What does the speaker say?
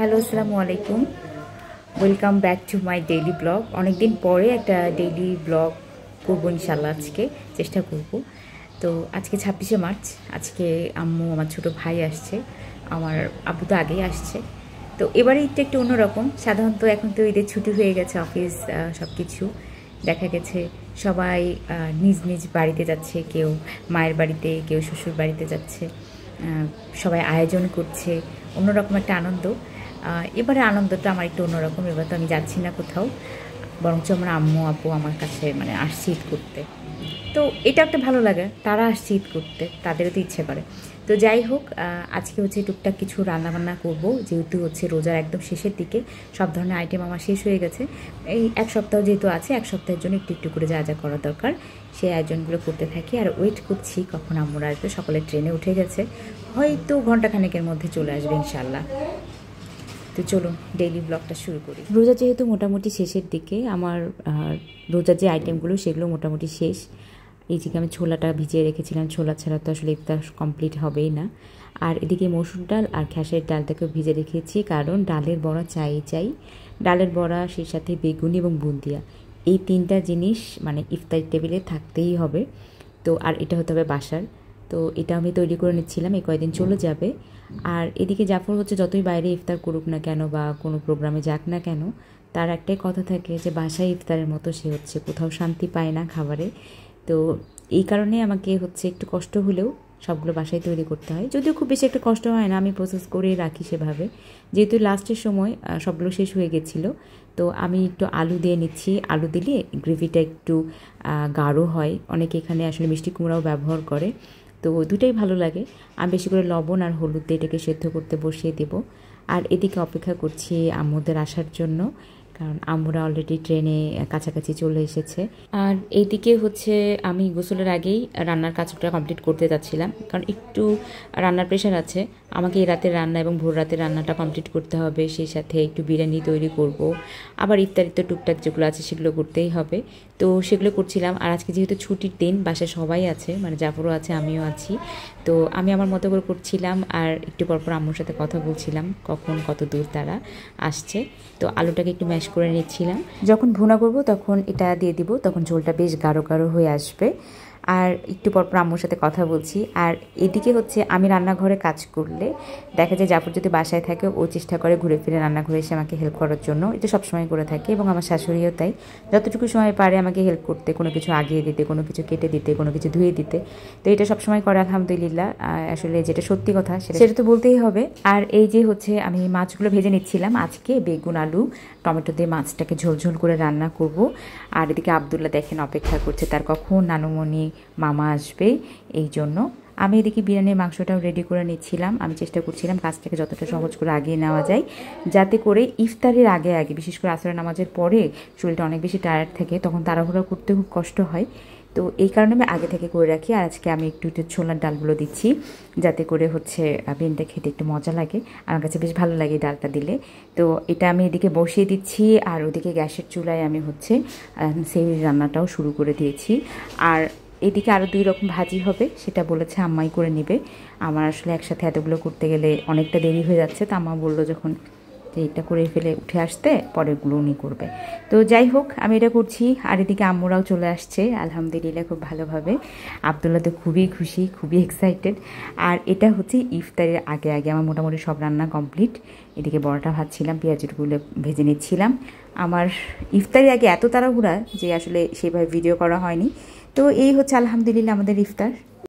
Hello, আসসালামু আলাইকুম। Welcome back to my daily blog. অনেকদিন পরে একটা ডেইলি ব্লগ করবো ইনশাল্লাহ, আজকে চেষ্টা করব। তো আজকে 26শে মার্চ। আজকে আম্মু, আমার ছোট ভাই আসছে, আমার আব্বু তো আগেই আসছে। তো এবারে ঈদটা একটু অন্যরকম। সাধারণত এখন তো ঈদের ছুটি হয়ে গেছে, অফিস সব কিছু দেখা গেছে সবাই নিজ নিজ বাড়িতে যাচ্ছে, কেউ মায়ের বাড়িতে, কেউ শ্বশুর বাড়িতে যাচ্ছে, সবাই আয়োজন করছে, অন্যরকম একটা আনন্দ। এবারে আনন্দটা আমার একটু অন্যরকম। এবার তো আমি যাচ্ছি না কোথাও, বরঞ্চ আমার আম্মু আব্বু আমার কাছে মানে আসছে ঈদ করতে। তো এটা একটা ভালো লাগে, তারা আসছে ঈদ করতে, তাদেরও তো ইচ্ছে করে। তো যাই হোক, আজকে হচ্ছে টুকটাক কিছু রান্নাবান্না করব, যেহেতু হচ্ছে রোজার একদম শেষের দিকে সব ধরনের আইটেম আমার শেষ হয়ে গেছে। এই এক সপ্তাহ যেহেতু আছে, এক সপ্তাহের জন্য একটু একটু করে যা যা করা দরকার সেই আয়োজনগুলো করতে থাকি। আর ওয়েট করছি কখন আম্মুরা আসবে। সকালে ট্রেনে উঠে গেছে, হয়তো ঘন্টাখানেকের মধ্যে চলে আসবে ইনশাল্লাহ। তো চলুন ডেইলি ব্লগটা শুরু করি। রোজা যেহেতু মোটামুটি শেষের দিকে, আমার রোজার যে আইটেমগুলো সেগুলো মোটামুটি শেষ। এই যে আমি ছোলাটা ভিজিয়ে রেখেছিলাম, ছোলা ছাড়া তো আসলে ইফতার কমপ্লিট হবেই না। আর এদিকে মসুর ডাল আর খেসারির ডালটাকেও ভিজে রেখেছি, কারণ ডালের বড়া চাই। ডালের বড়া, সেই সাথে বেগুনি এবং বুন্দিয়া, এই তিনটা জিনিস মানে ইফতার টেবিলে থাকতেই হবে। তো আর এটা হতে হবে বাসার। তো এটা আমি তৈরি করে নিচ্ছিলাম, এই কয়েকদিন চলে যাবে। আর এদিকে জাফর হচ্ছে যতই বাইরে ইফতার করুক না কেন বা কোনো প্রোগ্রামে যাক না কেন, তার একটাই কথা থাকে যে বাসায় ইফতারের মতো সে হচ্ছে কোথাও শান্তি পায় না খাবারে। তো এই কারণে আমাকে হচ্ছে একটু কষ্ট হলেও সবগুলো বাসায় তৈরি করতে হয়। যদিও খুব বেশি একটা কষ্ট হয় না, আমি প্রসেস করে রাখি সেভাবে। যেহেতু লাস্টের সময় সবগুলো শেষ হয়ে গেছিলো, তো আমি একটু আলু দিয়ে নিচ্ছি। আলু দিলে গ্রেভিটা একটু গাঢ় হয়। অনেকে এখানে আসলে মিষ্টি কুমড়াও ব্যবহার করে, তো দুটাই ভালো লাগে। আমি বেশি করে লবণ আর হলুদ দিয়ে এটাকে সেদ্ধ করতে বসিয়ে দেব। আর এদিকে অপেক্ষা করছি আম্মুদের আসার জন্য, কারণ আম্মুরা অলরেডি ট্রেনে কাছাকাছি চলে এসেছে। আর এইদিকে হচ্ছে আমি গোসলের আগেই রান্নার কাজটা কমপ্লিট করতে যাচ্ছিলাম, কারণ একটু রান্নার প্রেশার আছে। আমাকে এই রাতের রান্না এবং ভোর রাতের রান্নাটা কমপ্লিট করতে হবে, সেই সাথে একটু বিরিয়ানি তৈরি করব, আবার ইফতারিতে টুকটাক যেগুলো আছে সেগুলো করতেই হবে। তো সেগুলো করছিলাম। আর আজকে যেহেতু ছুটির দিন, বাসায় সবাই আছে, মানে জাফরও আছে, আমিও আছি। তো আমি আমার মতো করে করছিলাম, আর একটু পরপর আম্মুর সাথে কথা বলছিলাম কখন কত দূর তারা আসছে। তো আলুটাকে একটু ম্যাশ করে নিচ্ছিলাম। যখন ভুনা করব তখন এটা দিয়ে দিব, তখন ঝোলটা বেশ গাঢ় গাঢ় হয়ে আসবে। আর একটু পরপর আম্মুর সাথে কথা বলছি। আর এদিকে হচ্ছে আমি রান্নাঘরে কাজ করলে দেখা যায় জাফর যদি বাসায় থাকে, ও চেষ্টা করে ঘুরে ফিরে রান্নাঘরে এসে আমাকে হেল্প করার জন্য। এটা সবসময় করে থাকে, এবং আমার শাশুড়িও তাই। যতটুকু সময় পারে আমাকে হেল্প করতে, কোনো কিছু আগিয়ে দিতে, কোনো কিছু কেটে দিতে, কোনো কিছু ধুয়ে দিতে। তো এটা সবসময় করে আলহামদুলিল্লাহ। আসলে যেটা সত্যি কথা সেটা তো বলতেই হবে। আর এই যে হচ্ছে আমি মাছগুলো ভেজে নিচ্ছিলাম। আজকে বেগুন আলু টমেটো দিয়ে মাছটাকে ঝোলঝোল করে রান্না করব। আর এদিকে আব্দুল্লাহ দেখেন অপেক্ষা করছে, তার কখন নানুমণি মামা আসবে, এই জন্য। আমি এদিকে বিরিয়ানির মাংসটাও রেডি করে নিচ্ছিলাম। আমি চেষ্টা করছিলাম কাজটাকে যতটা সহজ করে আগিয়ে নেওয়া যায়, যাতে করে ইফতারের আগে বিশেষ করে আসরের নামাজের পরে শরীরটা অনেক বেশি টায়ার্ড থাকে, তখন তাড়াহুড়া করতে খুব কষ্ট হয়। তো এই কারণে আমি আগে থেকে করে রাখি। আর আজকে আমি একটু ছোলার ডালগুলো দিচ্ছি, যাতে করে হচ্ছে বিরিয়ানিটা খেতে একটু মজা লাগে। আমার কাছে বেশ ভালো লাগে ডালটা দিলে। তো এটা আমি এদিকে বসিয়ে দিচ্ছি, আর ওদিকে গ্যাসের চুলায় আমি হচ্ছে সেই রান্নাটাও শুরু করে দিয়েছি। আর এদিকে আরও 2 রকম ভাজি হবে, সেটা বলেছে আম্মাই করে নেবে। আমার আসলে একসাথে এতগুলো করতে গেলে অনেকটা দেরি হয়ে যাচ্ছে, তো আম্মা বললো যখন যে এটা করে ফেলে উঠে আসতে, পরেরগুলো উনি করবে। তো যাই হোক, আমি এটা করছি। আর এদিকে আম্মুরাও চলে আসছে আলহামদুলিল্লাহ খুব ভালোভাবে। আব্দুল্লাহ তো খুবই খুশি, খুবই এক্সাইটেড। আর এটা হচ্ছে ইফতারের আগে আমার মোটামুটি সব রান্না কমপ্লিট। এদিকে বড়াটা ভাজছিলাম, পেঁয়াজগুলো ভেজে নিচ্ছিলাম। আমার ইফতারের আগে এত তাড়াহুড়া যে আসলে সেভাবে ভিডিও করা হয়নি। তো এই হচ্ছে আলহামদুলিল্লাহ আমাদের ইফতার।